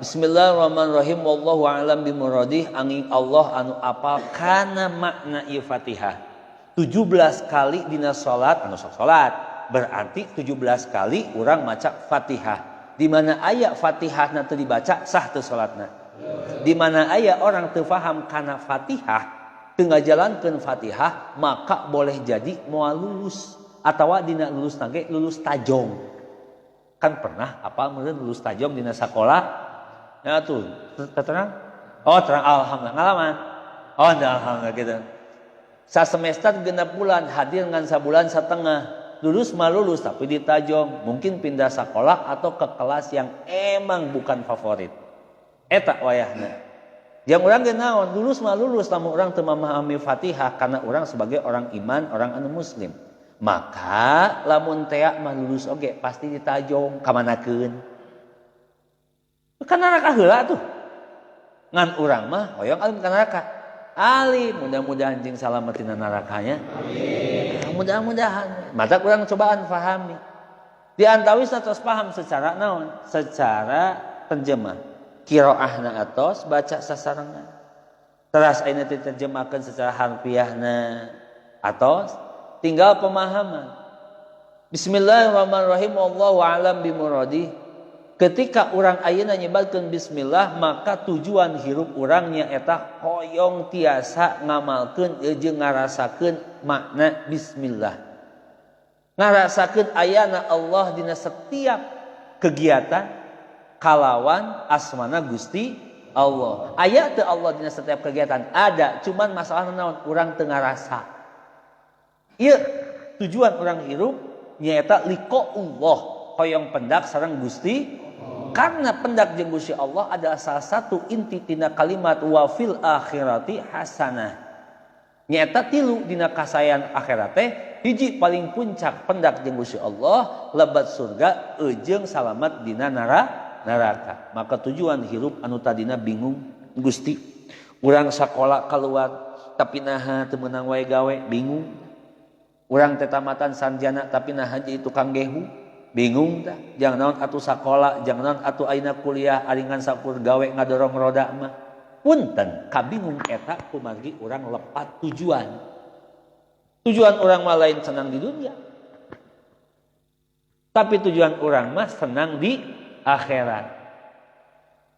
Bismillahirrahmanirrahim. Wallahu a'lam bimuradih. Angin Allah anu apal kana makna ieu Fatihah. 17 kali dina salat anu sok salat. Berarti 17 kali urang maca Fatihah. Di mana aya Fatihahna teu dibaca sah teu salatna. Di mana aya orang teu paham kana Fatihah, teu ngajalankeun Fatihah, maka boleh jadi moal lulus atawa dina lulus nage lulus tajong. Kan pernah apa meureun lulus tajong dina sakola? Ya tuh, terang? Oh terang, alhamdulillah. Ngalaman? Oh alhamdulillah gitu. Sasemester 6 bulan, hadir ngan sabulan setengah. Lulus mah lulus, tapi ditajong. Mungkin pindah sekolah atau ke kelas yang emang bukan favorit. Eta wayahna. Yang orang ge naon, lulus mah lulus, lamun urang teu memahami Fatihah karena urang sebagai orang iman, orang anu muslim. Maka lamun tea mah lulus oge pasti ditajong kamanakeun. Kan neraka heula tuh. Ngan urang mah hoyong alim ka neraka. Alim, mudah-mudahan jeung salamatina nerakanya. Amin. Mudah-mudahan. Mata urang cobaan pahami. Di antawisna tos paham secara naon? Secara terjemah. Qiraahna atos baca sasarangan. Teras ayeuna diterjemahkeun secara harfiahna atos tinggal pemahaman. Bismillahirrahmanirrahim. Wallahu a'lam bimuradih. Ketika orang ayeuna nyebatkeun bismillah, maka tujuan hirup urangnya eta hoyong tiasa ngamalkeun jeung ngarasakeun makna bismillah. Ngarasakeun ayana Allah dina setiap kegiatan kalawan asmana Gusti Allah. Aya teu Allah dina setiap kegiatan? Ada, cuman masalahna naon? Urang teu ngarasa. Ieu tujuan urang hirup nyaeta liqa'ullah, hoyong pendak sareng Gusti. Karena pendak jeung Gusti Allah adalah salah satu inti tina kalimat wa fil akhirati hasanah. Nyaeta tilu dina kasayan akhirat teh, hiji paling puncak pendak jeung Gusti Allah, lebat surga, ejeung salamat dina neraka. Maka tujuan hirup anu tadina bingung Gusti. Urang sakola keluar tapi naha teu meunang wae gawe, bingung. Urang teh tamatan sarjana tapi naha jadi tukang gehu. Bingung dah, jangan naon atuh sakola, jangan naon atuh ayeuna kuliah, aringan sapur gawe ngadorong roda mah. Punten, kabingung eta kumargi urang lepat tujuan. Tujuan urang mah lain senang di dunia. Tapi tujuan urang mah senang di akhirat.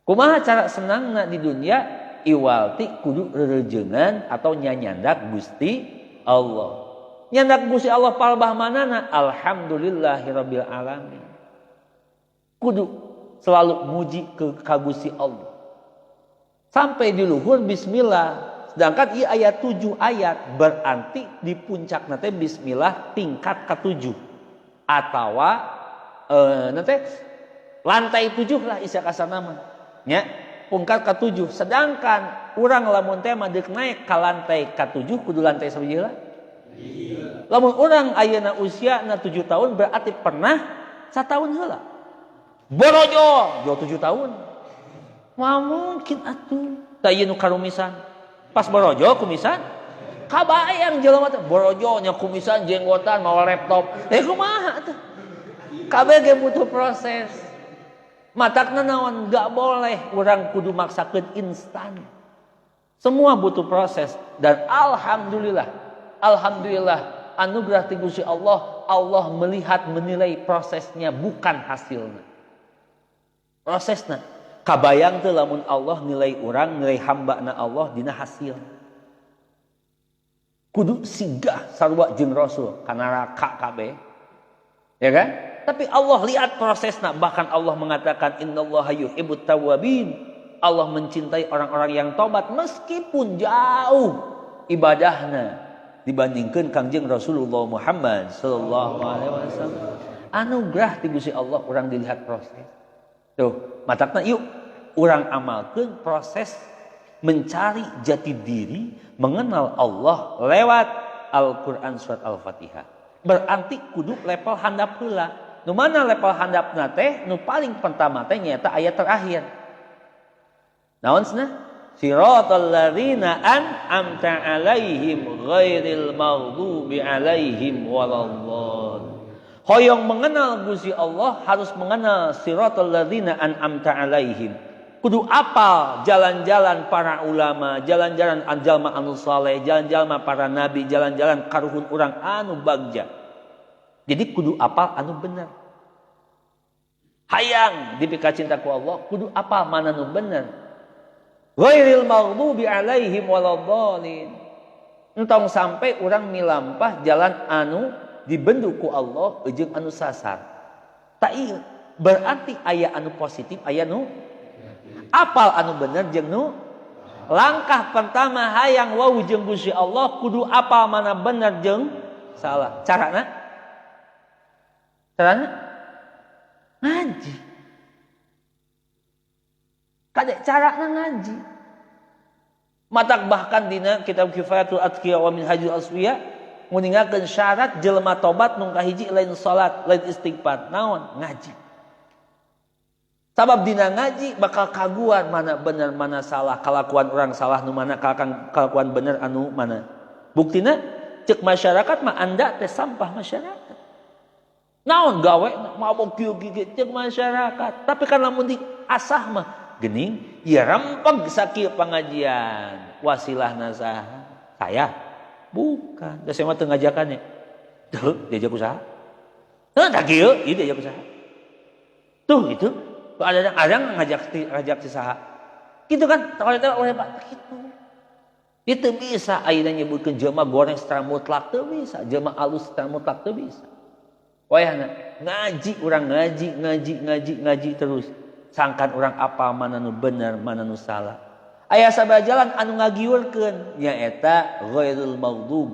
Kumaha cara senangna di dunia? Iwalti kudu rerejeungan atau nyanyandak Gusti Allah. Nyandak Gusti Allah palbah manana? Alhamdulillahirabbil alamin. Kudu selalu muji ke Gusti Allah. Sampai di luhur bismillah. Sedangkan ieu aya 7 ayat, berarti di puncak nate bismillah tingkat ke-7. Atawa nanti lantai 7 lah isa kasana mah. Nya, pungkat ke-7. Sedangkan urang lamun teh mah deuk naik ka lantai ke-7 kudu lantai sabaraha? Lamun urang ayeuna usiana 7 tahun berarti pernah 1 tahun heula. Borojo jo 7 tahun. Moal mungkin atuh. Da ieu nu karumisan. Pas borojo kumisan kabayang jelema teh borojo nya kumisan jenggotan mawa laptop. Kumaha atuh? Kabeh ge butuh proses. Matakna naon? Gak boleh urang kudu maksakeun instan. Semua butuh proses dan alhamdulillah anugerah ti Gusti Allah, Allah melihat menilai prosesnya bukan hasilnya. Prosesnya kabayang teu lamun Allah nilai urang, nilai hamba na Allah dina hasil. Kudu sigah sarua jeung Rasul kana neraka kabeh. Ya kan? Tapi Allah lihat prosesnya, bahkan Allah mengatakan innallaha yuhibbut tawwabin. Allah mencintai orang-orang yang tobat meskipun jauh ibadahna dibandingkan Kangjeng Rasulullah Muhammad sallallahu alaihi wasallam. Anugerah ti Gusti Allah urang dilihat proses. Tuh, matakna yuk urang amalkeun proses mencari jati diri, mengenal Allah lewat Al-Qur'an surat Al-Fatihah. Berarti kudu level handap heula. Nu mana level handapna teh? Nu paling pertama teh nyaeta ayat terakhir. Naon cenah? Siratal ladzina an'amta 'alaihim ghairil maghdubi 'alaihim waladdallin. Hoyong mengenal Gusti Allah harus mengenal siratal ladzina an'amta 'alaihim. kudu apal jalan-jalan para ulama, jalan-jalan jalma anu saleh, jalan-jalan para nabi, jalan-jalan karuhun urang anu bagja. Jadi kudu apal anu bener. Hayang dipika cinta ku Allah, kudu apal mana anu bener. Ghairil maghdubi alaihim waladhdallin. Entong sampai urang milampah jalan anu dibendu ku Allah jeung anu sasar. Tak ieu berarti aya anu positif, aya nu apal anu bener jeung nu langkah pertama hayang wau jeung Gusti Allah kudu apal mana bener jeung salah. Carana ngaji. Kadek carana ngaji. Matak bahkan dina kitab Kifayatul Atqiya wa Minhajul Asfiya nguningakeun syarat jelema tobat nu kahiji lain salat, lain istighfar, naon? Ngaji. Sabab dina ngaji bakal kaguan mana bener mana salah, kalakuan orang salah nu mana, kalakuan bener anu mana. Buktina cek masyarakat mah anda teh sampah masyarakat. Naon gawe mabok kieu cek masyarakat. Tapi kan lamun di asah mah geuning ieu rempeg sakieu pangajian. Wasilahna saha? Saya. Bukan. Da saya mah teu ngajakannya. Tuh, diajak usaha. Heuh, da kieu, ieu diajak usaha. Tuh itu. Ada ngajak si saha. Gitu kan? Kalau oleh Pak gitu. Itu bisa ayeuna nyebutkeun jelema goreng secara mutlak teu bisa, jelema alus secara mutlak teu bisa. Wayahna ngaji urang ngaji terus. Sangkan urang apa mana nu bener, mana nu salah. Aya sabaraha jalan anu ngagiurkeun nyaeta ghairul maghdub,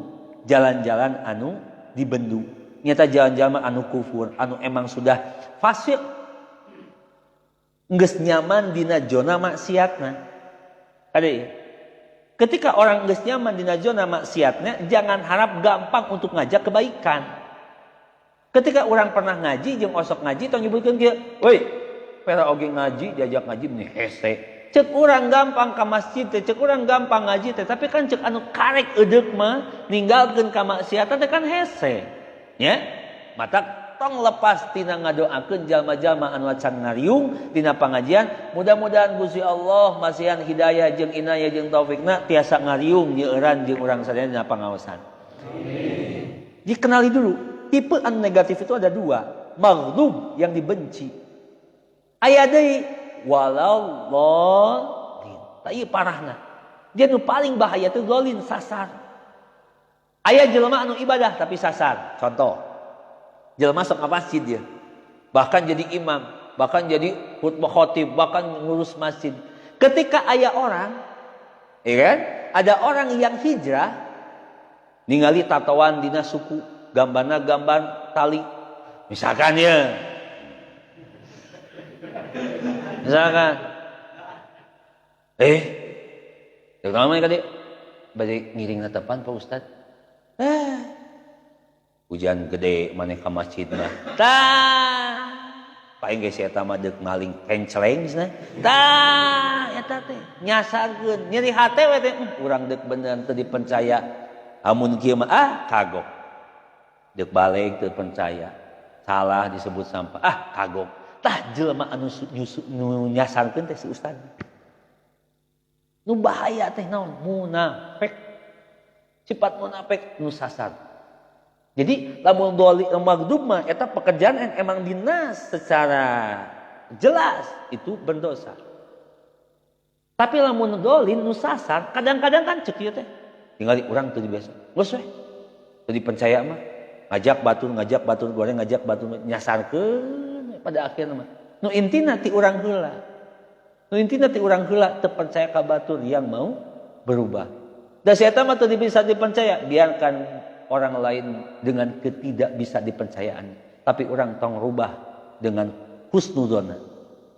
jalan-jalan anu dibendu. Nyata jalan-jalan anu kufur, anu emang sudah fasik. Geus nyaman dina zona maksiatna. Ada ya? Ketika orang geus nyaman dina zona maksiatna, jangan harap gampang untuk ngajak kebaikan. Ketika orang pernah ngaji jeung osok ngaji tong nyebutkeun kieu, "Woi, pera oge ngaji, diajak ngaji meni hese." Cek urang gampang ka masjid teh, cek urang gampang ngaji teh, tapi kan cek anu karek edeuk mah ninggalkeun ka maksiatan teh kan hese. Nya? Matak tong lepas tina ngadoakeun jalma-jalma anu acan ngariung dina pangajian, mudah-mudahan Gusti Allah masihan hidayah jeung inayah jeung taufikna tiasa ngariung nyeueuran jeung urang sadaya dina pangaosan. Amin. Dikenali dulu, tipe anu negatif itu ada dua, maghdub yang dibenci. Aya deui walaudallin. Ta ieu parahna. Dia nu paling bahaya teh dzalin, sasar. Aya jelema anu ibadah tapi sasar. Contoh, jelema sok ka masjid dia, bahkan jadi imam, bahkan jadi khutbah khatib, bahkan ngurus masjid. Ketika aya orang, ya kan? Ada orang yang hijrah, ningali tatoan dina suku, gambarna gambar tali. Misalkan ya. Misalkan. Dek naon ka Dik? Bade ngiring tepan Pak Ustad. Hujan gede maneh ka masjid mah. Tah. Paling geus eta mah deuk ngaling kenceleng cenah. Tah eta teh nyasarkeun, nyeri hate we teh urang deuk beneran teu dipercaya. Amun kieu mah kagok. Deuk balik teu percaya. Salah disebut sampah. Kagok. Tah jelema anu nyasarkeun teh si ustad. Nu bahaya teh naon? Munafik. Sifat munafik nu sasar. Jadi lamun maghdub mah eta pekerjaan yang emang dinas secara jelas itu berdosa. Tapi lamun dolin nu sasar kadang-kadang kan cek ieu teh. Tinggali urang teu dibiasa. Geus we. Teu dipercaya mah. Ngajak batur goreng, ngajak batur nyasarkeun pada akhirnya mah. Nu intina ti urang heula. Nu intina ti urang heula teu percaya ka batur yang mau berubah. Da si eta mah teu bisa dipercaya, biarkan orang lain dengan ketidak bisa dipercayaan. Tapi orang tong rubah dengan husnudzon.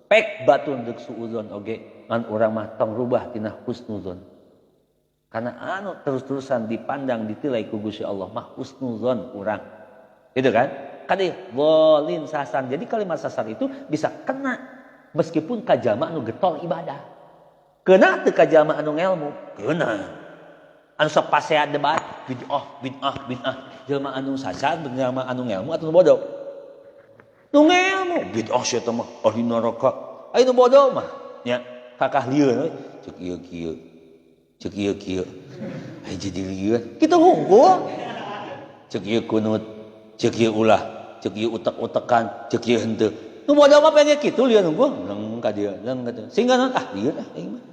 Pek batur deuk suudzon oge, ngan urang mah tong rubah tina husnudzon. Karena anu terus-terusan dipandang ditilai ku Gusti Allah mah husnudzon urang. Gitu kan? Kade dzalin sasar. Jadi kalimat sasar itu bisa kena meskipun ka jalma anu getol ibadah. Kena teu ka jalma anu ngelmu? Kena. Anu sok pasea debat bid'ah. Jelema anu sasar jeung jelema anu ngelmu atuh bodoh. Nu ngelmu bid'ah sia teh mah ahli neraka. Ai nu bodoh mah nya kakah lieur cek ieu kieu cek ieu kieu ai jadi lieur kitu hungkul cek ieu kunut cek ieu ulah cek ieu utek-utekan cek ieu henteu nu modal mah pengen kitu lieur hungkul leung ka dieu leung ka dieu sehingga lieur aing mah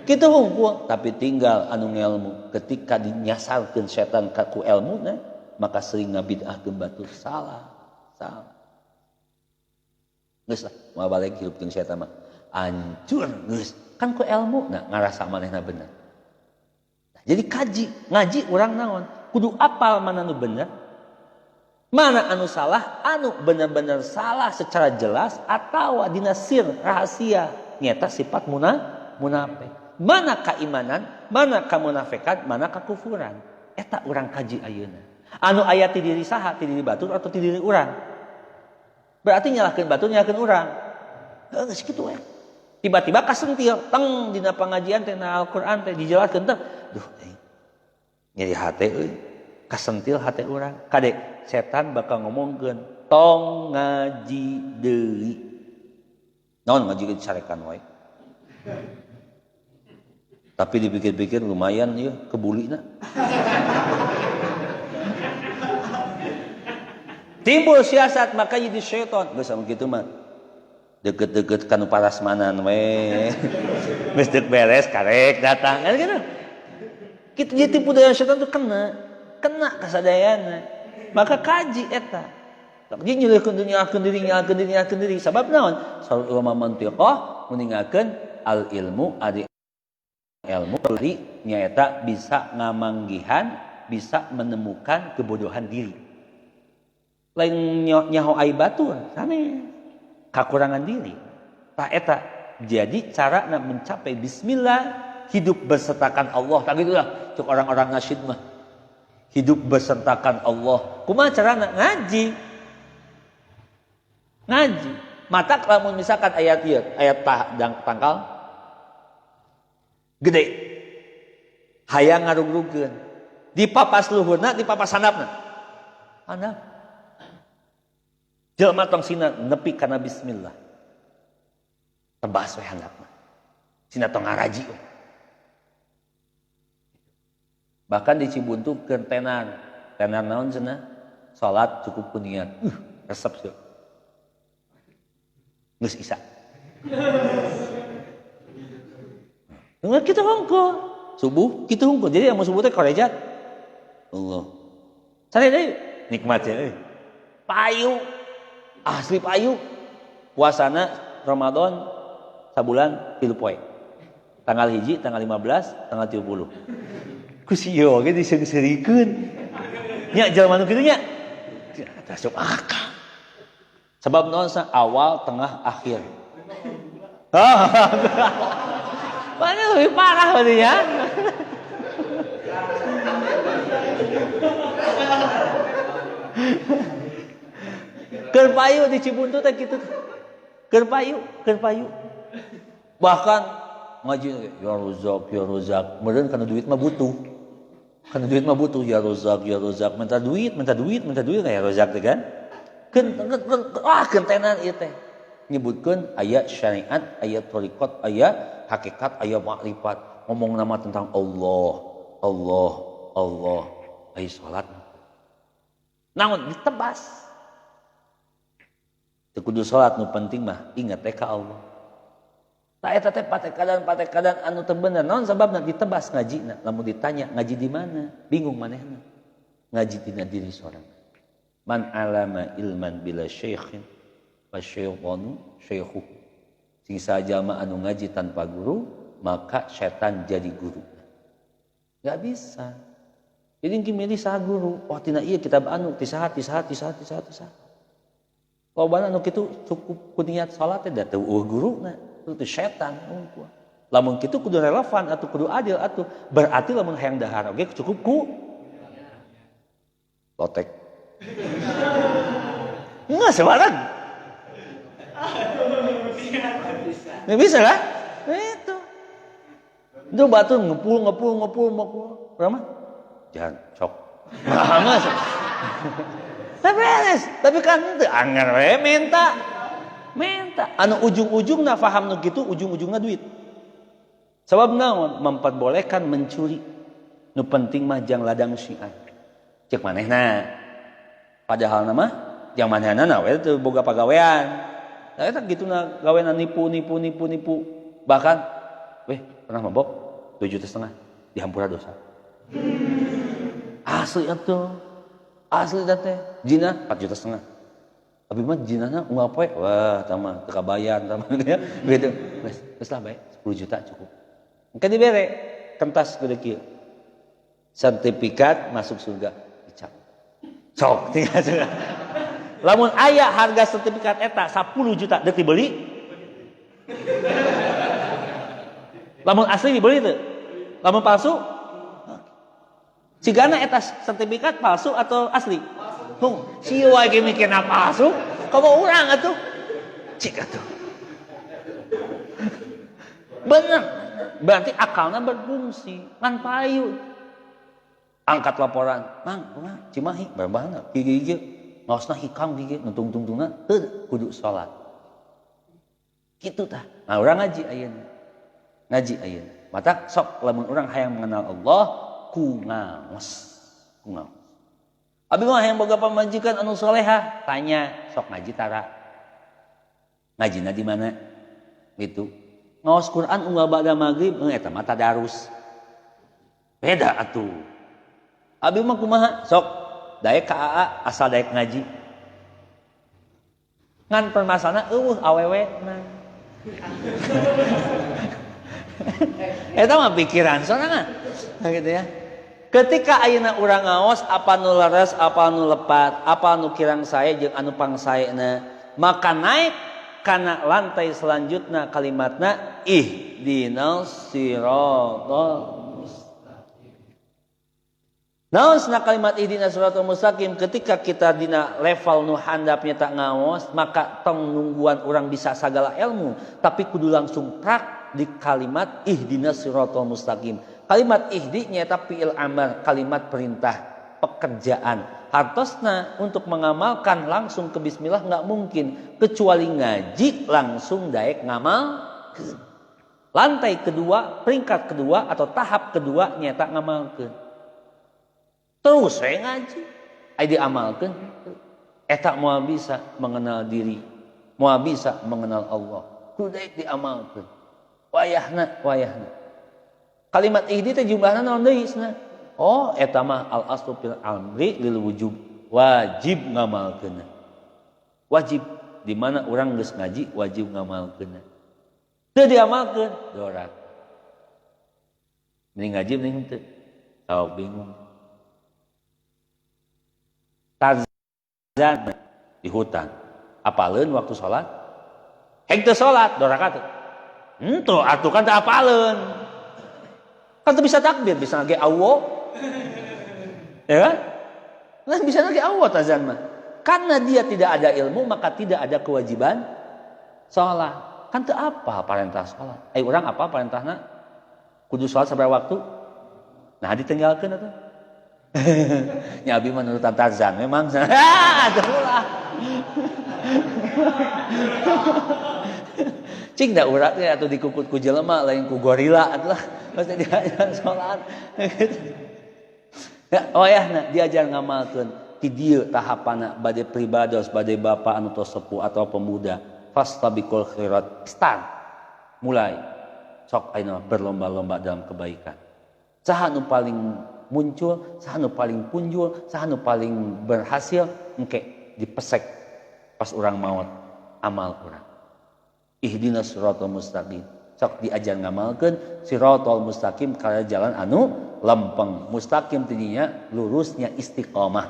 kitu hungkul tapi tinggal anu ngelmu ketika dinyasarkeun setan ku elmuna maka sering ngabid'ahkeun batur salah geus lah moal balik hirup jeung setan mah hancur geus kan ku ilmu nah ngarasa manehna bener nah, jadi ngaji urang naon kudu apal mana nu bener mana anu salah anu bener-bener salah secara jelas atau dina sir rahasia nyata sifat munafik mana keimanan mana kamunafikan mana kakufuran eta urang kaji ayeuna anu aya ti diri saha ti diri batur atau ti diri urang berarti nyalahkeun batur nyalahkeun urang geus kitu we tiba-tiba kasentil teng dina pangajian teh na Al-Qur'an teh dijelaskeun teh duh nyeri hate euy kasentil hate urang kade setan bakal ngomongkeun tong ngaji deui naon ngaji dicarekan wae tapi dipikir-pikir lumayan ya kebulina timbul siasat maka jadi syaitan geus sama kitu mah deket-deket kanu parasmanan we geus deuk beres karek datang kan gitu kitu jadi tipu daya syaitan tuh kena kasadayana maka kaji eta jadi nyeuleukkeun nyalahkeun diri sabab naon sareng ulama mantiqah meningakeun al ilmu adi ilmu diri nyaeta bisa ngamanggihan bisa menemukan kebodohan diri lain nyaho ai batur same kakurangan diri tak eta jadi cara nak mencapai bismillah hidup bersertakan Allah tak gitulah cuk orang-orang nasyid mah hidup bersertakan Allah kumaha carana ngaji mata lamun misalkan ayat tangkal gede hayang ngarug-rugkeun di papas luhurna di papas handapna handap jelema tong sina nepi kana bismillah tebas we handapna sina tong ngaraji we bahkan di Cibuntu keur tenar naon cenah salat cukup ku niat resep sih geus isya dengar kita hongko subuh kita hongko jadi yang mau subuh teh korejat Allah sare deui nikmat ya payu asli payu puasana Ramadan sabulan 3 poe tanggal 1 tanggal 15 tanggal 30 ku sieu ge diseung-seurikeun nya jelema nu kitu nya tasuk akal sebab naon awal tengah akhir mana lebih parah berarti ya. Keur payu di Cibuntu teh kitu. Keur payu. Bahkan ngaji ya rozak. Meureun kana duit mah butuh. Ya rozak. Minta duit ya rozak teh kan. Kentenan ieu teh. Nyebutkeun aya syariat, aya thariqat, aya hakikat, aya makrifat. Ngomong nama tentang Allah. Ai salat. Namun ditebas. Teu kudu salat nu penting mah ingat teh ka Allah. Ta eta teh patekan anu teu bener. Naon sababna ditebas ngajina. Lamun ditanya ngaji di mana? Bingung manehna. Ngaji dina diri sorang. Man alama ilman bila syaikhin fasyaikhanu syaikhuh. Sing sajama anu ngaji tanpa guru, maka setan jadi guru. Enggak bisa. Jadi engke milih saha guru. Oh tina ieu kitab anu ti saha. Lobana anu kitu cukup ku niat salat teh da teu guruna, itu setan ungkul. Lamun kitu kudu relevan atau kudu adil atuh. Berarti lamun hayang dahar oge cukup ku lotek. Enggak sebarang. Nggak bisa kan? Itu. Itu batu ngepul. Berapa? Jangan cok. Mas. Tapi beres. Tapi kan itu anggar we minta. Menta anu ujung-ujungna paham nu kitu ujung-ujungna duit. Sabab naon memperbolehkan mencuri. Nu penting mah jang ladang syiar. Cek manehna. Padahal nama jang manehna we teu boga pagawean. Da eta kituna gawean nipu. Bahkan pernah mabok 2,5 juta dihampura dosa. Asli atuh. Asli teh. Zina 4,5 juta. Abi mah jinana unggal poe. Wah, tama teu kabayan tama ya. Gitu. Geus lah bae 10 juta cukup. Engke dibere kentas gede kieu. Sertifikat masuk surga dicap. Sok tinggal surga. Lamun aya harga sertifikat eta 10 juta deuk dibeli. Lamun asli dibeli teu? Lamun palsu? Sigana eta sertifikat palsu atau asli? Si wae mikirna palsu, kamu urang atuh. Cik atuh. Bener. Berarti akalna berfungsi. Ngan payu. Angkat laporan. Mang, Cimahi, berbahana. Gigi. Ngaosna hikam gigi. Nuntung-tungtungna. Kudu sholat. Gitu tah. Nah, orang ngaji ayeuna. Ngaji ayeuna. Mata sok lamun urang hayang mengenal Allah, ku ngaos. Abi mah hayang boga pamajikan anu salehah, tanya sok ngaji tara. Ngajina di mana? Gitu. Ngaos Quran unggal ba'da maghrib, eta mah tadarus. Beda atuh. Abi mah kumaha? Sok daek ka AA asal daek ngaji. Ngan permasalahan eueuh awewe nah. Eta mah pikiran sorangan. Nah gitu ya. Ketika ayeuna urang ngaos apa nu leres, apa nu lepat, apa nu kirang sae jeung anu pangsaena, maka naik kana lantai selanjutna kalimatna ihdinas siratal mustaqim. Naosna kalimat ihdinas siratal mustaqim ketika kita dina level nu handap nyata ngaos, maka tong nungguan urang bisa sagala ilmu, tapi kudu langsung prak di kalimat ihdinas siratal mustaqim. Kalimat ihdi nyata fi'il amar, kalimat perintah, pekerjaan. Hartosna untuk mengamalkan langsung ke bismillah nggak mungkin. Kecuali ngaji langsung daek ngamal. Lantai kedua, peringkat kedua atau tahap kedua nyata ngamalkeun. Terus saya ngaji. Ai diamalkeun. Eta moal bisa mengenal diri. Moal bisa mengenal Allah. Kudu daek diamalkeun. Wayahna. Kalimat ihdi teh jumlahna naon deui cenah? Oh, eta mah al aslu fil amri lil wujub. Wajib ngamalkeunna. Wajib di mana urang geus ngaji wajib ngamalkeunna. Teu diamalkeun dorat. Mending ngaji mending teu. Tahu bingung. Tazan di hutan. Apaleun waktu salat? Heng teu salat dorak atuh. Henteu atuh kan teu apaleun. Kan bisa takbir, bisa lagi Allah. Ya kan? Nah, bisa lagi Allah tazan mah. Karena dia tidak ada ilmu, maka tidak ada kewajiban sholat. Kan teu apa perintah sholat. Urang apa perintahna? Kudu sholat sampai waktu. Nah, ditinggalkeun atuh. Nya abi menurut tazan memang. Aduh lah. Cing da urang teh atuh dikukut ku jelema lain ku gorila atuh. Pasti diajar sholat. Ya, wayahna diajar ngamalkeun ti dieu tahapana bade pribados, bade bapa anu tos sepuh atau pemuda. Fastabiqul khairat. Start. Mulai. Sok ayeuna berlomba-lomba dalam kebaikan. Saha nu paling muncul, saha nu paling punjul, saha nu paling berhasil engke dipesek pas urang maot amal urang. Ihdinas siratal mustaqim. Sok diajar ngamalkeun siratal mustaqim kana jalan anu lempeng. Mustaqim tidinya lurusnya istiqomah.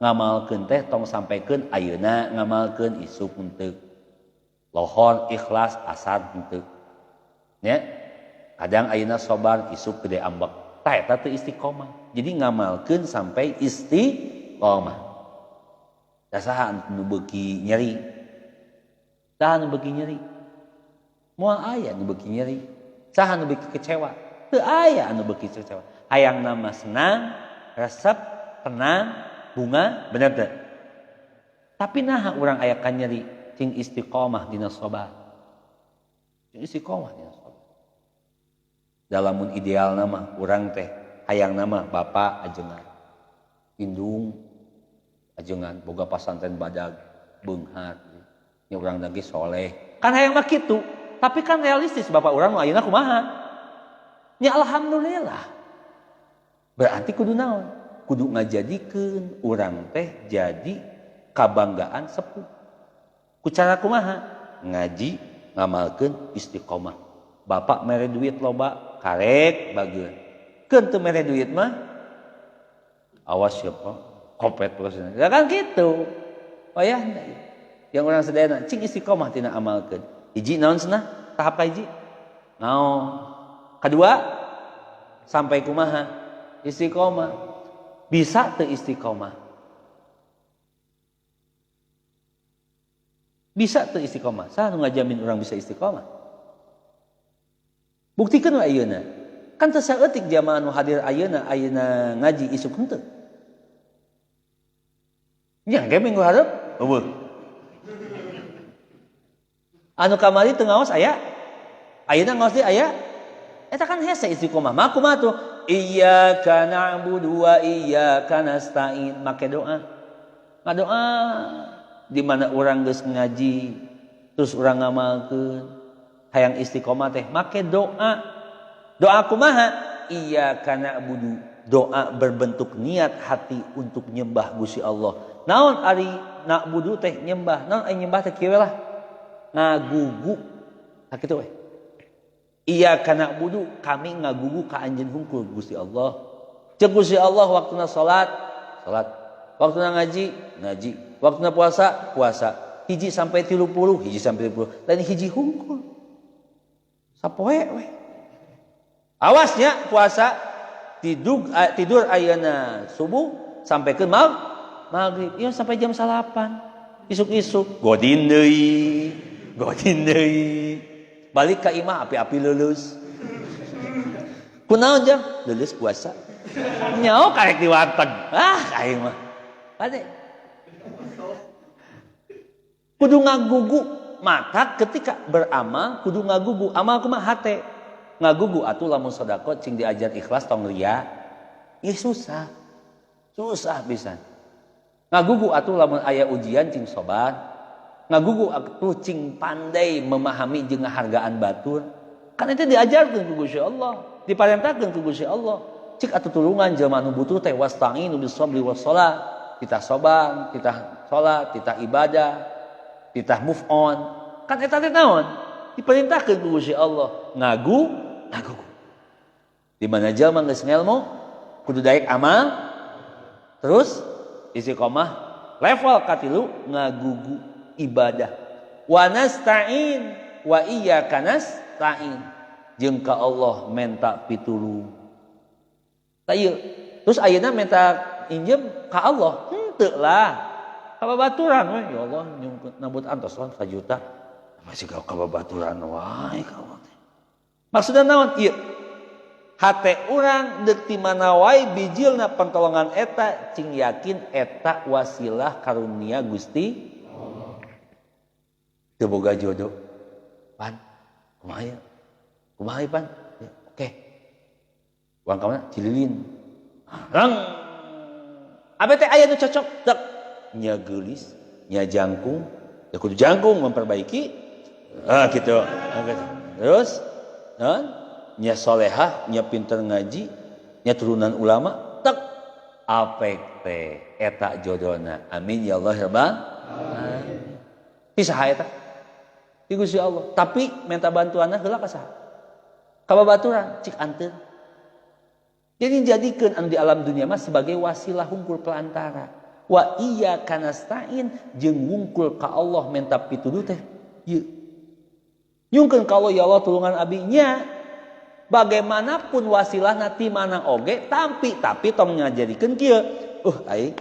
Ngamalkeun teh tong sampekeun ayeuna ngamalkeun isuk henteu. Lohor ikhlas asar henteu. Nya. Kadang ayeuna sabar isuk gede ambek. Tah eta teu istiqomah. Jadi ngamalkeun sampai istiqomah. Da saha nu beuki nyeri? Saha nu beuki nyeri? Moal aya nu beuki nyeri. Saha nu beuki kecewa? Teu aya anu beuki kecewa. Hayang nama senang, resep, tenang, bunga, bener teu? Tapi naha urang aya kan nyeri? cing istiqomah dina sabar. Cing istiqomah dina sabar. Dalamun ideal nama urang teh hayang nama bapak ajengan. Indung ajengan boga pasantren badag beunghat. Nya urang lagi soleh. Kan hayang mah kitu, tapi kan realistis bapak urang nu ayeuna kumaha? Nya alhamdulillah. Berarti kudu naon? Kudu ngajadikeun urang teh jadi kabanggaan sepuh. Ku cara kumaha? Ngaji, ngamalkeun istiqomah. Bapak mere duit loba, karek bageun. Keun teu mere duit mah awas siapa? Kopet prosesna. Ya kan gitu. Wayahna. Yang urang sadayana cing istiqomah tina amalkeun. Hiji naon cenah? Tahap ka hiji? Naon? Kedua, sampai kumaha? Istiqomah. Bisa teu istiqomah? Bisa tuh istiqomah. Saha nu ngajamin orang bisa istiqomah? Buktikeun we ayeuna. Kan teu saeutik jamaah nu hadir ayeuna ngaji isuk henteu. Nya ge minggu hareup eueuh. Anu kamari teu ngaos aya? Ayeuna ngaos deui aya? Eta kan hese istiqomah. Mah kumaha tuh? Iyyaka na'budu wa iyyaka nasta'in. Make doa. Ngadoa di mana orang geus ngaji terus orang ngamalkeun hayang istiqomah teh make doa kumaha iyyaka na'budu doa berbentuk niat hati untuk nyembah Gusti Allah naon ari na'budu teh nyembah naon ari nyembah teh kieu lah ngagugu sakitu we iyyaka na'budu kami ngagugu ka anjeun hungkul Gusti Allah ceuk Gusti Allah waktuna salat waktuna ngaji waktuna puasa hiji sampai 30 dan hiji hungkul sapoe we awasnya puasa tidur ayeuna subuh sampai ke maghrib ieu sampai jam 8 isuk-isuk godin deui balik ka imah api-api leuleus kunaon jam leuleus puasa nyaho karek di warteg aing mah ade kudu ngagugu mata ketika beramal kudu ngagugu amal kumaha hate ngagugu atuh lamun sedekah cing diajar ikhlas tong ria ieu susah pisan ngagugu atuh lamun aya ujian cing sobat ngagugu atuh cing pandai memahami jeung ngahargaan batur kan itu diajarkeun ku Gusti Allah diparentahkeun ku Gusti Allah cik atuh tulungan jelema nu butuh teh wasta'inu bis-sabri was-shalah kita sabar kita salat kita ibadah kita move on kan eta teh naon diperintahkeun ku Gusti Allah ngagugu di mana jalma geus ngelmu kudu daek amal terus istiqomah level katilu ngagugu ibadah wa nasta'in wa iyyaka nasta'in jeung ka Allah menta pitulung tah terus ayeuna menta injem ka Allah henteu lah kababaturan we ya Allah nambut antos lah sajuta masih kababaturan wae kawan maksudna naon ieu hate urang deuk ti mana wae bijilna pentolongan eta cing yakin eta wasilah karunia Gusti Allah teu boga jodoh pan kumaha pan oke uang kamana cililin rang abet teh aya nu cocok tek nya geulis, nya jangkung, ya kudu jangkung memperbaiki. Gitu. Terus, nya solehah, nya pinter ngaji, nya turunan ulama, tak apek teh eta jodohna. Amin ya Allah ya Rabbal alamin. Pisah eta. Ti Gusti Allah. Tapi minta bantuanna heula ka saha? Ka babaturan cik anteun. Jadi jadikeun anu di alam dunia mah sebagai wasilah hungkul pelantara. Wa iyyaka nasta'in jeung wungkul ka Allah menta pituduh teh ieu nyungkeun ka Allah ya Allah tulungan abdi nya bagaimanapun wasilahna ti mana oge tapi tong ngajadikeun kieu aing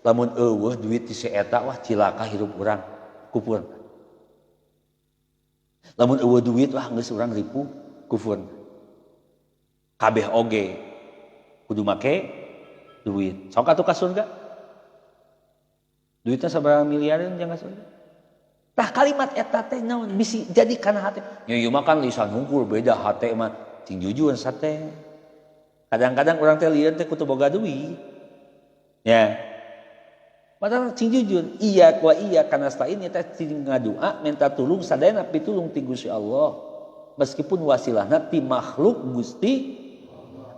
lamun eueuh duit ti si eta wah cilaka hirup urang kufur lamun eueuh duit wah geus urang ripuh kufur kabeh oge kudu make duit sok atuh ka surga duitnya seberapa miliaran jangan surga Tah kalimat eta teh naon bisi jadi kana hate. Ya ieu mah kan lisan hungkul beda hate mah cing jujur sate. Kadang-kadang orang teh lieur teh kudu boga duit. Ya. Padahal cing jujur, iya wa iya kana stain eta cing ngadoa minta tulung sadayana pitulung ti Gusti Allah. Meskipun wasilahna ti makhluk Gusti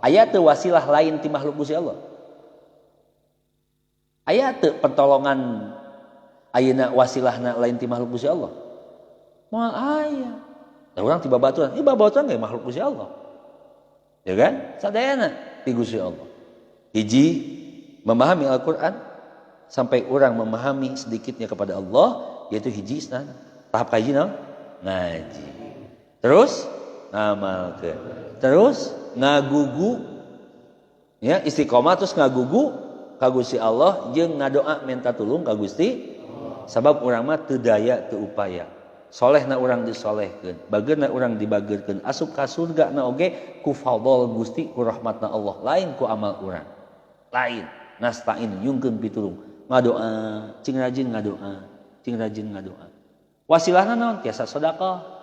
aya teu wasilah lain ti makhluk Gusti Allah. Aya teu pertolongan ayeuna wasilahna lain ti makhluk Gusti Allah. Moal aya. Da urang ti babaturan, babaturan ge makhluk Gusti Allah. Ya kan? Sadayana ti Gusti Allah. Hiji memahami Al-Qur'an sampai orang memahami sedikitnya kepada Allah, yaitu hiji isnan. Tahap kaji naon? Ngaji. Terus ngamalkeun. Terus ngagugu ya istiqomah terus ngagugu ka Gusti Allah jeung ngadoa minta tulung ka Gusti. Sabab urang mah teu daya teu upaya. Solehna urang disolehkeun, bageurna urang dibageurkeun, asup ka surgana oge ku fadhol Gusti, ku rahmatna Allah, lain ku amal urang. Lain, nasta'in nyungkeun pitulung, ngadoa, cing rajin ngadoa, cing rajin ngadoa. Wasilahna naon? Tiasa sedekah.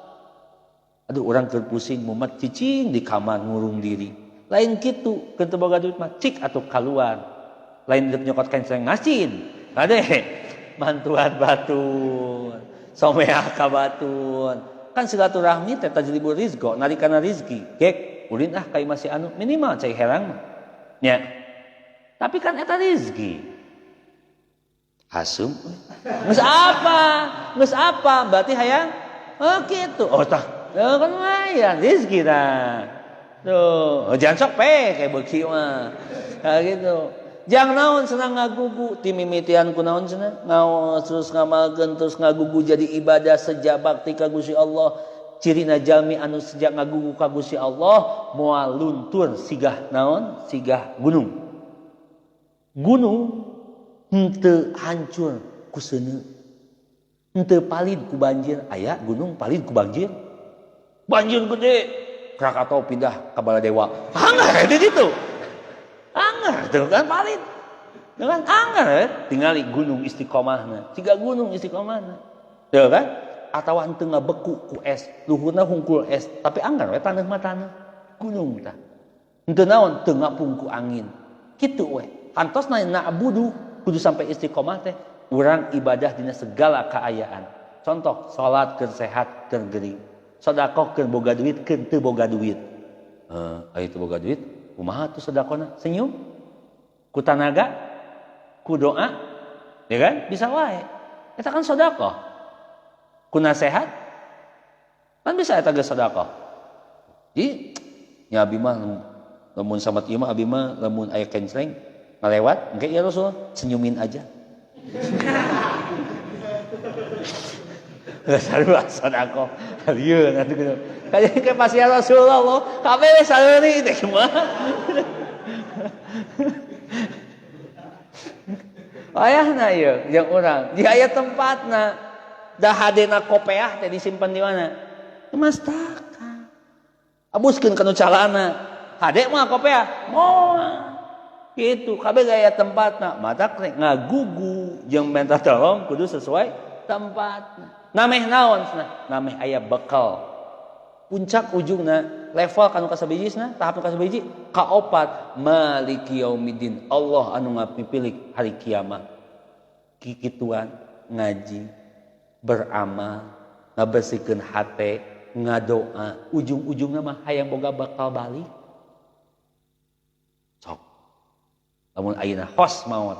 Aduh urang keur pusing mumet cicing di kamar ngurung diri. Lain kitu, keur teu boga duit mah cik atuh kaluar. Lain deuk nyokot kenceng ngasin. Kade mantuan batur, someah ka batur. Kan silaturahmi teh tajlibul rizqo, narikana rizki. Gek ulin ka imah si anu minimal cai herang mah. Nya. Tapi kan eta rizki. Asum. Geus apa? Geus apa? Berarti hayang oh kitu. Oh tah. Ya kan lumayan rizki tah. Tuh, jangan sok kayak beuki mah. Kayak gitu. Jang naon senang ngagugu ti mimitian ku naon cenah ngaos terus ngamalkeun terus ngagugu jadi ibadah sejak bakti ka Gusti Allah. Cirina jalmi anu sejak ngagugu ka Gusti Allah moal luntur sigah naon sigah gunung. Gunung henteu hancur ku seuneu. Henteu palid ku banjir, aya gunung palid ku banjir. Banjir gede Krakatau pindah ka Baladewa. Anggar di ditu. Anggar tuh kan palit. Dengan anggar tingali gunung istiqomahna. Tiga gunung istiqomahna. Tuh kan? Atawa henteu ngabeku ku es, luhurna hungkul es, tapi anggar we taneuh mah taneuh gunung tah. Henteu naon teu ngapung ku angin. Kitu we. Antosna na'budu kudu sampai istiqomah teh urang ibadah dina segala kaayaan. Contoh salat keur sehat keur geuring. Sedekah keur boga duit keur teu boga duit. Aya teu boga duit, kumaha tuh sedekahna? Senyum? Ku tanaga? Ku doa? Ya kan? Bisa wae. Eta kan sedekah. Ku nasehat? Kan bisa eta ge sedekah. Jadi nya abi mah lamun samat ieu mah abi mah lamun aya kencreng ngalewat, engke ya Rasul senyumin aja. Sarua sedekah. Ieu atuh kitu. Kayak ke pas ya Rasulullah, kabeh sareuri teh kumaha. Ayahna ieu jeung urang, di aya tempatna. Da hadena kopeah teh disimpen di mana? Di mastaka. Abuskeun kana calana. Hade mah kopeah, moal. Gitu, kabeh aya tempatna. Matak teh ngagugu jeung minta tolong kudu sesuai tempatna. Nameh naon cenah? Nameh aya bekal. Puncak ujungna level kanu kasabijisna, tahap kasabiji kaopat maliki yaumiddin. Allah anu ngapipilih hari kiamat. Kikituan ngaji, beramal, ngabersihkeun hate, ngadoa, ujung-ujungna mah hayang boga bakal balik. Sok. Lamun ayeuna hos maot,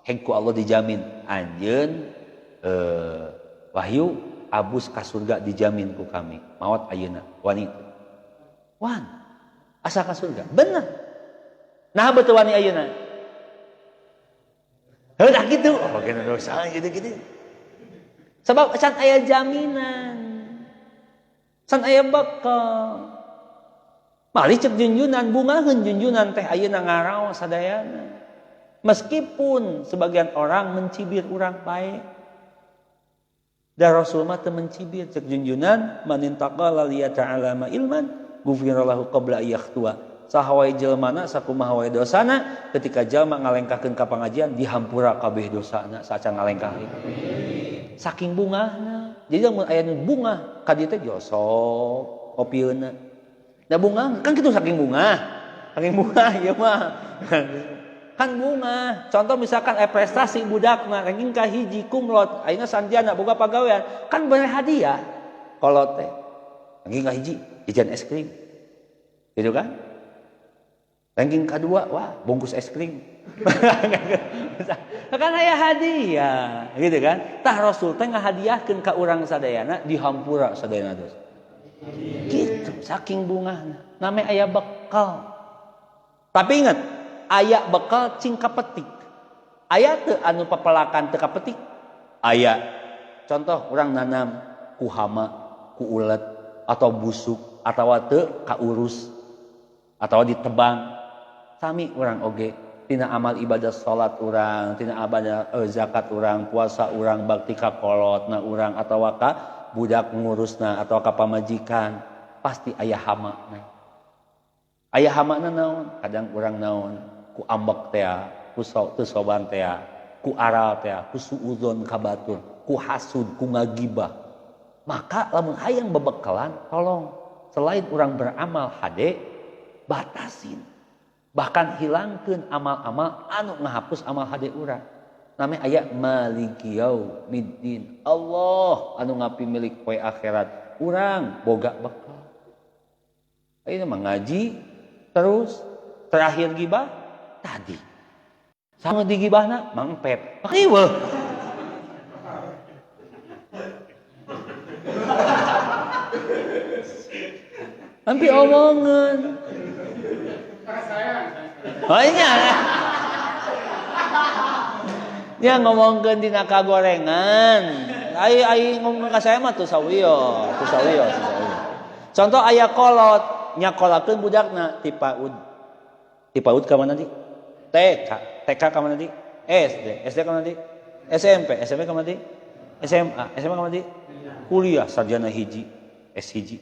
hengku Allah dijamin anjeun wahyu abus ka surga dijamin ku kami. Maot ayeuna wani. Wan. Asa ka surga. Bener. Nah betul wani ayeuna. Heuh gitu. Oh kena dosa gitu-gitu. Sebab can aya jaminan. Can aya bekal. Mari cek junjunan bungaheun junjunan teh ayeuna ngaraos sadayana. Meskipun sebagian orang mencibir urang bae. Da Rasul mah teu mencibir cek junjunan man intaqala li ta'alama ilman ghufira lahu qabla yakhtua. Saha wae jelmana sakumaha wae dosana ketika jalma ngalengkahkeun ka pangajian dihampura kabeh dosana sacan ngalengkah. Saking bungahna. Jadi mun aya nu bunga ka dieu teh josok opieuna. Da bunga kan kitu saking bunga. Saking bunga ieu mah. Kan bunga. Contoh misalkan prestasi budakna ranking ka hiji kumlot, ayeuna sarjana boga pagawean, kan bener hadiah. Kolot teh. Ranking ka hiji, jajan es krim. Gitu kan? Ranking kedua, wah bungkus es krim. Kan aya hadiah, gitu kan? Tah Rasul teh ngahadiahkeun ka urang sadayana dihampura sadayana dos. Gitu, saking bungahna. Name aya bekal. Tapi ingat, aya bekal cing kapetik. Aya teu anu papelakan teu kapetik? Aya. Contoh urang nanam ku hama, ku ulet atau busuk atawa teu kaurus atawa ditebang. Sami urang oge tina amal ibadah salat urang, tina ibadah zakat urang, puasa urang, bakti ka kolotna urang atawa ka budak ngurusna atawa ka pamajikan, pasti aya hamana. Aya hamana naon? Kadang urang naon? Ku ambek teh, ku teu soban teh, ku aral teh, ku suudzon ka batur, ku hasud, ku ngagibah. Maka lamun hayang bebekalan, tolong selain urang beramal hade, batasin. Bahkan hilangkeun amal-amal anu ngahapus amal hade urang. Name aya maliki yaumiddin. Allah anu ngapi milik poe akhirat. Urang boga bekal. Ayeuna mah ngaji terus terakhir gibah tadi. Sama digibahna Mang Pep. Ieu. Ampi omongan. Oh iya. Dia ngomongkeun dina kagorengan. Ai ngomong ka saya mah teu sawiyo. Contoh aya kolot, nyakolakeun budakna ti PAUD. Ti PAUD ka mana di? TK ka mana di? SD ka mana di? SMP ka mana di? SMA ka mana di? Kuliah sarjana hiji, S1,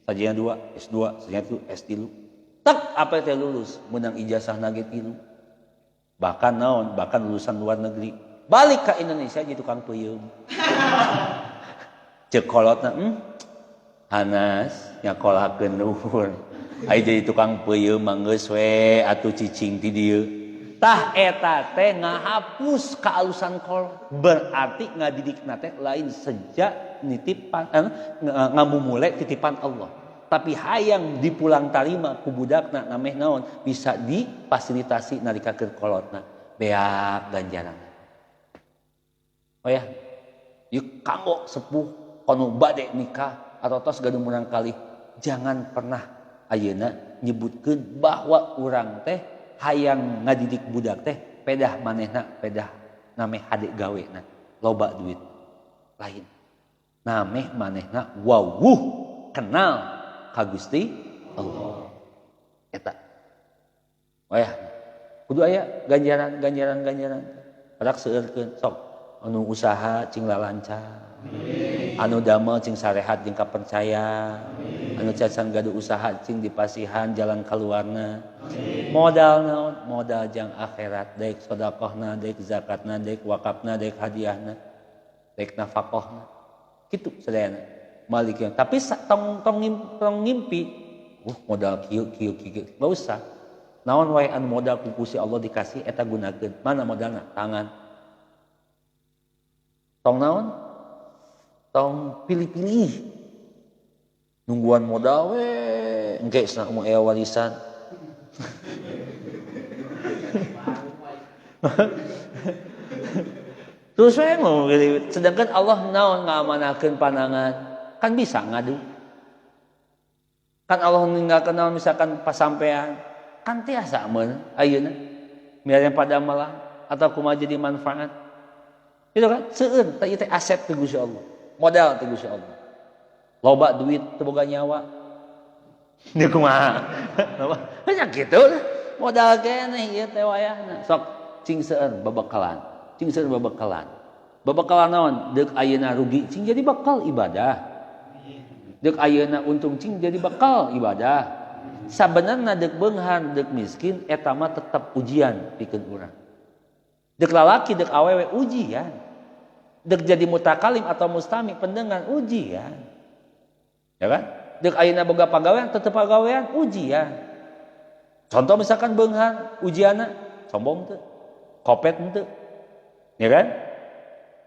sarjana 2, S2, sarjana 2, S3. Tak apa teh lulus menang ijazah nage 3. Bahkan naon, bahkan lulusan luar negeri. Balik ke Indonesia jadi tukang peuyeum. Ceuk kolotna, Hanas nyakolakeun luhur. Ai jadi tukang peuyeum mah geus we atuh cicing ti dieu. Tah eta teh ngahapus kaalusan kolot. Berarti ngadidikna teh lain sejak nitipan ngamumule titipan Allah. Tapi hayang dipulang tarima ku budakna nameh naon bisa difasilitasi nalika keur kolotna beak ganjaran. Oh ya, yuk kanggo sepuh kono bade nikah atau tos gadung urang kali jangan pernah ayeuna nyebutkeun bahwa urang teh hayang ngadidik budak teh pedah manehna pedah nameh hade gawena loba duit lain. Nameh manehna wawuh kenal ka Gusti Allah. Eta. Oh ya, kudu aya ganjaran. Padak seueurkeun sok anu usaha cing lalancar. Anu damel cing sarehat jeung kapercaya. Anu cacan gaduh usaha cing dipasihan jalan kaluarna. Modal naon? Modal jang akhirat, daek sedekahna, daek zakatna, daek wakafna, daek hadiahna, daek nafaqahna. Kitu sadayana. Malik yang tapi tong ngimpi modal kieu enggak usah naon wae anu modal ku Gusti Allah dikasih eta gunakeun mana modalna tangan tong naon tong pilih-pilih nungguan modal we engke cenah mau aya warisan terus we mau sedangkan Allah naon ngamanahkeun panangan kan bisa ngadu. Kan Allah ninggalkeun naon misalkan pasampean, kan tiasa mun ayeuna miareng pada malah atau kumaha jadi manfaat. Itu kan seueur teh ieu aset ti Gusti Allah. Modal ti Gusti Allah. Loba duit teu boga nyawa. Nya kumaha? Nya kitu modal keneh ieu teh wayahna. Sok cing seueur babekalan. Babekalan naon? Deuk ayeuna rugi cing jadi bakal ibadah. Dek ayeuna untung cing jadi bakal ibadah. Sabenerna dek beunghan, dek miskin eta mah tetep ujian pikeun urang. Dek lalaki, dek awewe ujian. Dek jadi mutakalim atau mustami pendengar ujian. Ya kan? Dek ayeuna boga pagawean tetep pagawean ujian. Contoh misalkan beunghar ujianna sombong teu, kopet teu. Ya kan?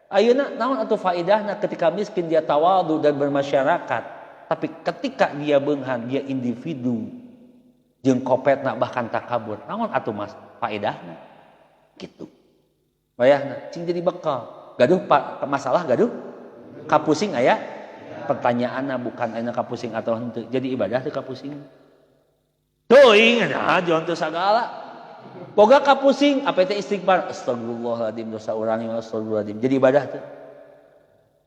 Ayeuna naon atuh faedahna ketika miskin dia tawadhu dan bermasyarakat, tapi ketika dia beunghar dia individu jeung kopetna bahkan takabur. Naon atuh mas faedahna? Gitu. Bayahna cing jadi bekal. Gaduh masalah gaduh kapusing aya pertanyaanna bukan ayeuna kapusing atau henteu. Jadi ibadah teu kapusing. Teuing nah jonto sagala. Boga kapusing apa teh istighfar astagfirullahaladzim dosa urang astagfirullahaladzim jadi ibadah teh.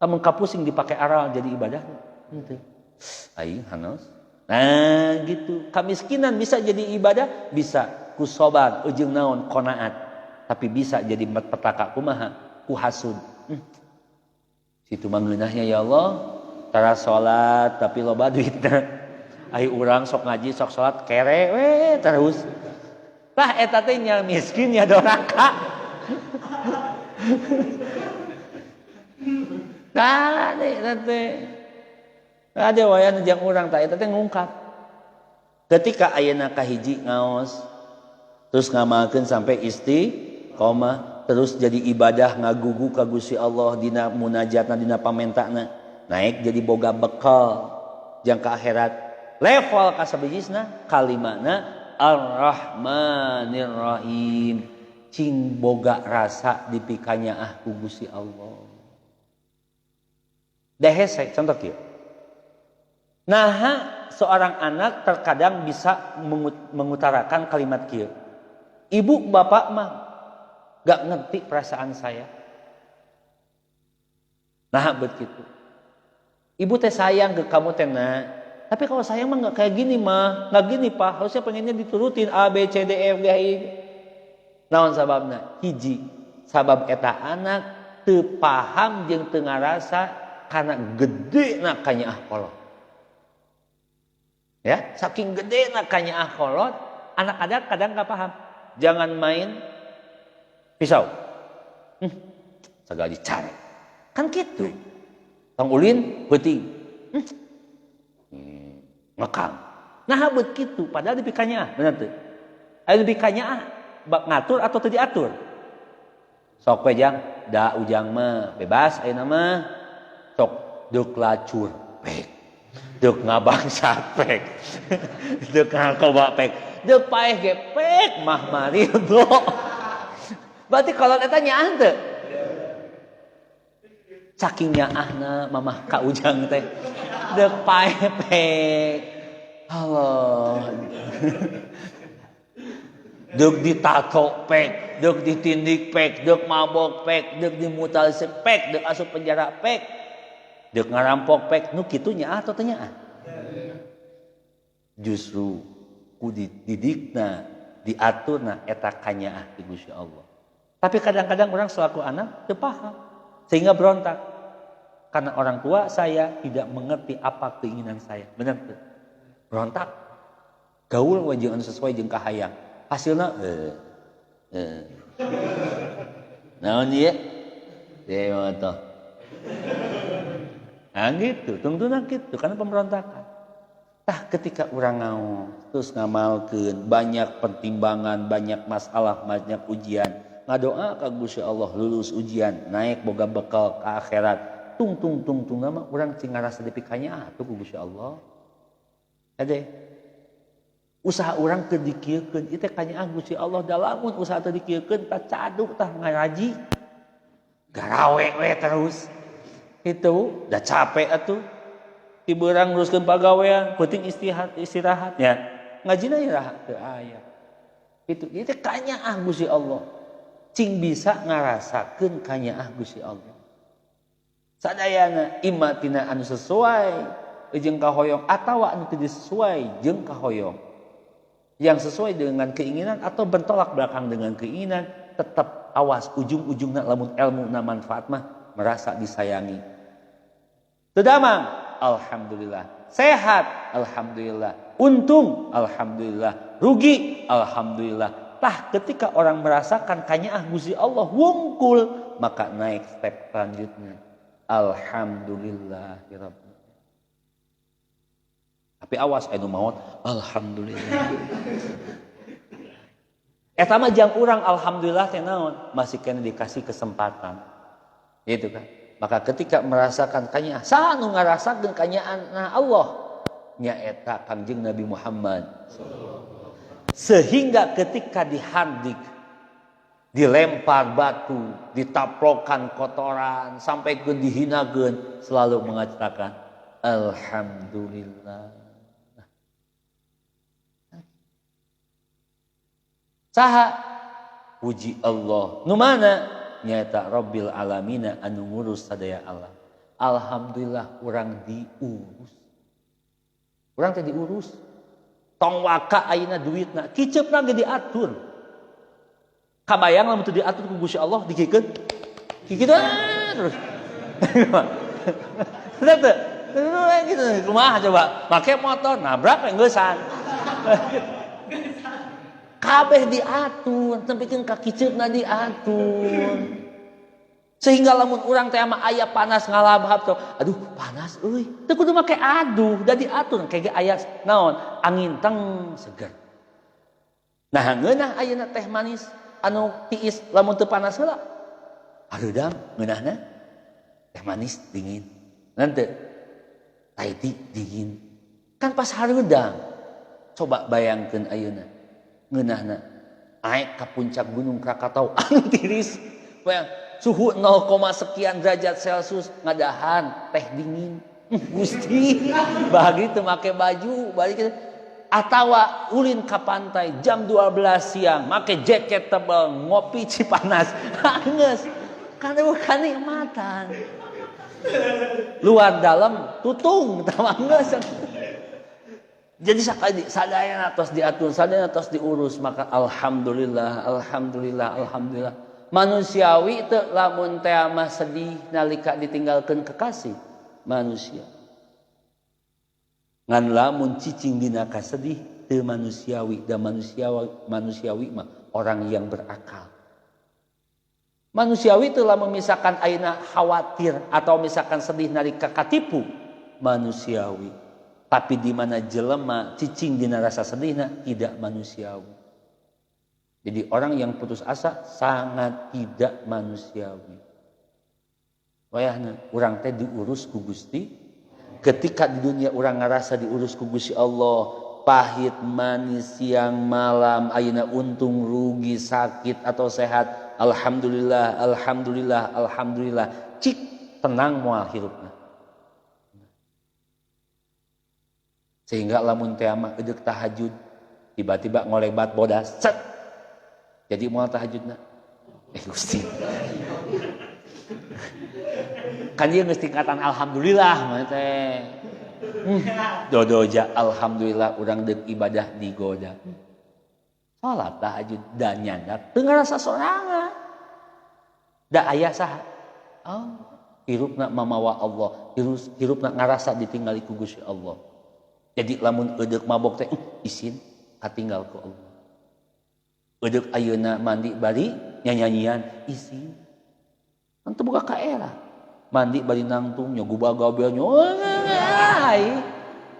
Lamun kapusing dipake aral jadi ibadah henteu. Aing hanos. Nah gitu. Kamiskinan bisa jadi ibadah, bisa ku sabar ujung naon qanaat. Tapi bisa jadi petaka kumaha? Ku hasud. Situ mangeunahnya ya Allah, tara salat tapi loba duitna. Ai urang sok ngaji sok salat kere we terus. Tah eta teh nya miskin nya doraka. Tah eta teh. Ada wayana jeung urang tah eta teh ngungkap. Ketika ayeuna kahiji ngaos terus ngamalkeun sampai istiqomah terus jadi ibadah ngagugu ka Gusti Allah dina munajatna dina pamentakna naik jadi boga bekal jang ka akhirat level kasabejisna kalimana Ar-Rahmanir Rahim cing boga rasa dipikanya ku Gusti Allah. Da hese contoh kieu. Nah, seorang anak terkadang bisa mengutarakan kalimat kieu. Ibu bapak mah gak ngerti perasaan saya. Nah begitu. Ibu teh sayang ke kamu teh nak. Tapi kalau sayang mah gak kayak gini mah, gak gini pak. Harusnya pengennya diturutin A B C D E F G H I. Naon sababna? Hiji, sabab eta anak teu paham jeung teu ngarasa karena gede na kanyaah kolot. Ya, saking gede na kanyaah kolot, anak-anak kadang gak paham. Jangan main pisau. Sagala dicare. Kan gitu. Tong ulin peuting. Ngekang. Nah begitu padahal dipikanya benar tuh. Ayo dipikanya ngatur atau teu diatur. Sok we jang da ujang mah bebas ayeuna mah sok deuk lacur pek. Deuk ngabangsat pek. Deuk ngakoba pek. Deuk paeh ge pek mah mari do. Berarti kalau eta nyaah teu. Saking nyaahna mamah ka ujang teh. Deuk paeh pek. Allah. Deuk ditato pek, deuk ditindik pek, deuk mabok pek, deuk dimutalise pek, deuk asup penjara pek. Deuk ngarampok pek, nu kitu nyaah atau teu nyaah? Justru ku dididikna, diaturna eta kanyaah ti Gusti Allah. Tapi kadang-kadang orang selaku anak teu paham sehingga berontak. Karena orang tua saya tidak mengerti apa keinginan saya. Benar tuh. Berontak. Gaul wajah anu sesuai jeung kahayang. Hasilna naon ieu? Teh moto. Nah gitu, tungtuna gitu karena pemberontakan. Tah ketika urang ngaos terus ngamalkeun banyak pertimbangan, banyak masalah, banyak ujian, ngadoa ka Gusti Allah lulus ujian, naik boga bekal ka akhirat. Tung nama urang cing ngarasa dipikanya atuh ku Gusti Allah. Ade. Usaha urang keur dikieukeun ieu teh kanyaah Gusti Allah da lamun usaha teh dikieukeun tah caduk tah ngaraji. Garawe we terus. Itu da capek atuh. Ti beurang nguruskeun pagawean, penting istirahat ya. Ngajina istirahat teu aya. Itu ieu teh kanyaah Gusti Allah. Cing bisa ngarasakeun kanyaah Gusti Allah. Sadayana imma tina anu sesuai jeung kahoyong atawa anu teu sesuai jeung kahoyong. Yang sesuai dengan keinginan atau bertolak belakang dengan keinginan, tetap awas ujung-ujungna lamun ilmu na manfaat mah merasa disayangi. Tedamang, alhamdulillah. Sehat, alhamdulillah. Untung, alhamdulillah. Rugi, alhamdulillah. Tah ketika orang merasakan kanyaah Gusti Allah wungkul, maka naik step selanjutnya. Alhamdulillahirabbil. Tapi awas anu maot alhamdulillah. Eta mah jang urang alhamdulillah teh naon? Masih kena dikasih kesempatan. Gitu kan. Maka ketika merasakan kanya, saha nu ngarasakeun kanyaanna Allah? Nya eta Kangjeng Nabi Muhammad. Sehingga ketika dihardik, dilempar batu, ditaplokan kotoran, sampai ke dihinakeun, selalu mengatakan alhamdulillah. Saha puji Allah nu mana nyata Rabbil Alamina anu ngurus sadaya alam. Alhamdulillah urang diurus, urang teh diurus. Tong waka ayeuna duitna kiceupna ge diatur. Kabayang lamun teu diatur ku Gusti Allah dikikeun kikitu terus. Teu gitu kumaha coba make motor nabrak geunsan. Kabeh diatur, tempikeun ka kiceupna diatur. Sehingga lamun urang teh mah aya panas ngalabhab tuh. Aduh, panas euy. Teu kudu make aduh, da diatur kege aya naon? Angin teng seger. Nah, ngeunah ayeuna teh manis anu tiis lamun teu panas heula. Hareudang ngeunahna teh manis dingin. Nanti teh dingin. Kan pas hareudang. Coba bayangkeun ayeuna. Ngeunahna naik ka puncak Gunung Krakatau anu tiris bayang suhu 0, sekian derajat Celcius ngadahan teh dingin Gusti bahagi teu make baju balik atawa ulin ka pantai jam 12 siang make jaket tebal ngopi cipanas geus kana kanikmatan luar dalam tutung tah geus. Jadi sadayana tos diatur, sadayana tos diurus, maka alhamdulillah, alhamdulillah, alhamdulillah. Manusiawi teu lamun teh mah sedih nalika ditinggalkeun kekasih manusia. Ngan lamun cicing dina kasedih teu manusiawi, da manusiawi mah orang yang berakal. Manusiawi teu lamun misalkan ayeuna khawatir atau misalkan sedih nalika katipu manusiawi. Tapi di mana jelema cicing dina rasa sedihna tidak manusiawi. Jadi orang yang putus asa sangat tidak manusiawi. Wayahna urang teh diurus ku Gusti. Ketika di dunia urang ngarasa diurus ku Gusti Allah, pahit, manis, siang, malam, ayeuna untung, rugi, sakit atau sehat, alhamdulillah, alhamdulillah, alhamdulillah. Cik tenang moal hirupna. Sehingga lamun teh mah eudeuh tahajud tiba-tiba ngolebat bodas cet jadi moal tahajudna Gusti kan ieu geus tingkatan alhamdulillah mah teh dodoja alhamdulillah urang deuk ibadah digoda salat tahajud da nyandak teu ngarasa sorangan da aya saha hirupna mamawa Allah hirupna ngarasa ditinggali ku Gusti Allah. Jadi lamun eudeuh mabok teh isin katinggal ku Allah. Eudeuh ayeuna mandi bari nyanyian isin. Anu boga kaera. Mandi bari nangtung nyoguba-gabel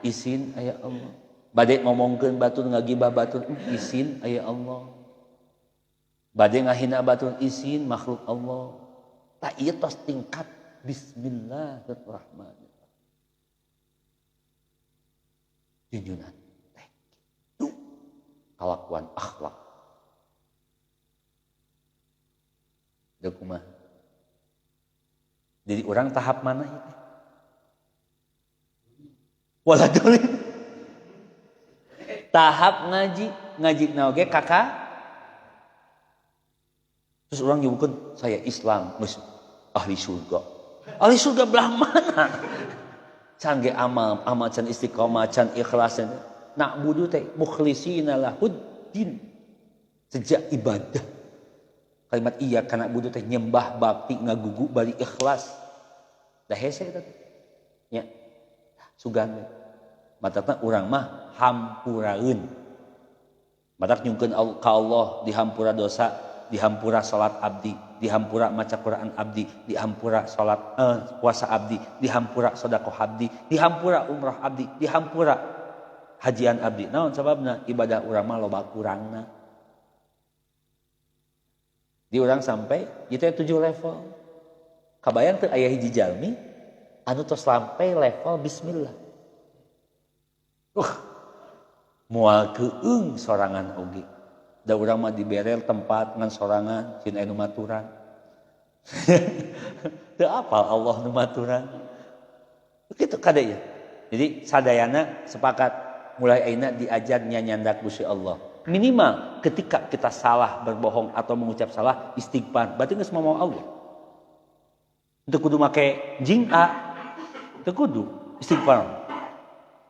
isin aya Allah. Bade ngomongkeun batur ngagibah batur isin aya Allah. Bade ngahina batur isin makhluk Allah. Tah ieu tos tingkat bismillahirrahmanirrahim. Junjunan teh kitu kalakuan akhlak da kumaha jadi orang tahap mana itu waladul tahap ngaji naoge kakak terus orang nyebutkeun saya Islam geus ahli surga belah mana can ge amal can istiqomah can ikhlas nak budu teh mukhlisina lahuddin sejak ibadah kalimat iya kana budu teh nyembah bakti ngagugu bari ikhlas da hese eta nya sugan matakna urang mah hampuraeun matak nyungkeun ka Allah dihampura dosa dihampura salat abdi dihampura maca Quran abdi, dihampura salat puasa abdi, dihampura sedekah abdi, dihampura umrah abdi, dihampura hajian abdi. Naon sababna? Ibadah urang mah loba kurangna. Di urang sampai itu 7 level. Kabayang teu aya hiji jalmi anu tos sampai level bismillah. Moal keung sorangan oge. Da urang mah diberel tempat ngan sorangan cina anu maturan. Teu apal Allah nu maturan. Kitu kade ya. Jadi sadayana sepakat mulai ayeuna diajar nyanyandak Gusti Allah. Minimal ketika kita salah berbohong atau mengucap salah istighfar. Berarti geus mau Allah. Teu kudu make jing'a. Teu kudu istighfar.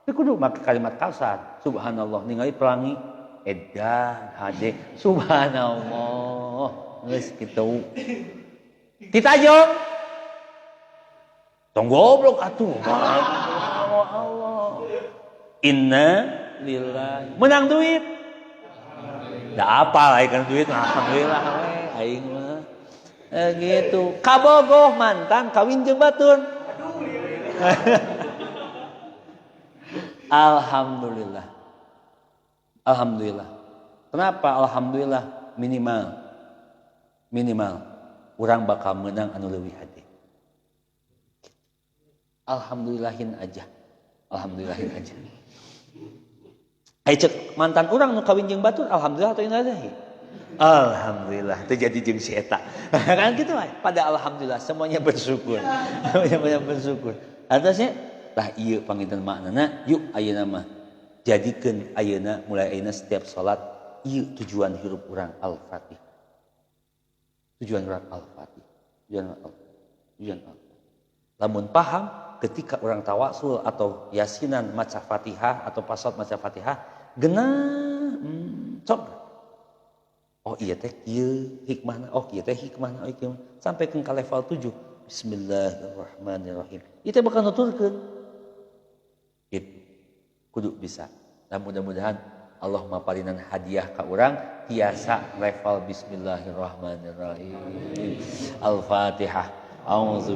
Teu kudu make kalimat kasar. Subhanallah ningali pelangi edan hade subhanallah geus kitu. Ditajong. Tong goblok atuh. Allah. Inna lillahi. Menang duit. Da apa kan duit alhamdulillah we aing mah. Gitu. Kabogoh mantan kawin jeung batur. Alhamdulillah. Alhamdulillah. Kenapa alhamdulillah? Minimal urang bakal menang anu leuwih hade. Alhamdulillahin aja. Alhamdulillahin aja. Cek mantan urang nu kawin jeung batur alhamdulillah atau indah deui. Alhamdulillah teu jadi jeung si eta. Kan kitu we. Pada alhamdulillah semuanya bersyukur. Semuanya bersyukur. Atasnya tah ieu panginten maknana yuk ayeuna mah jadikeun ayeuna mulai ayeuna setiap salat ieu tujuan hirup urang Al-Fatihah. Tujuan urang Al-Fatihah. Tujuan Al-Fatihah. Lamun paham ketika orang tawasul atau yasinan maca Fatihah atau pasal maca Fatihah geunah sok. Oh iya teh ieu hikmahna, oh ieu teh hikmahna, oh ieu sampai ke level 7. Bismillahirrahmanirrahim. Itu bakal nuturkeun. Gitu. Kudu bisa. Dan mudah-mudahan Allah maparinan hadiah ka urang tiasa level bismillahirrahmanirrahim. Al-Fatihah. A'udzu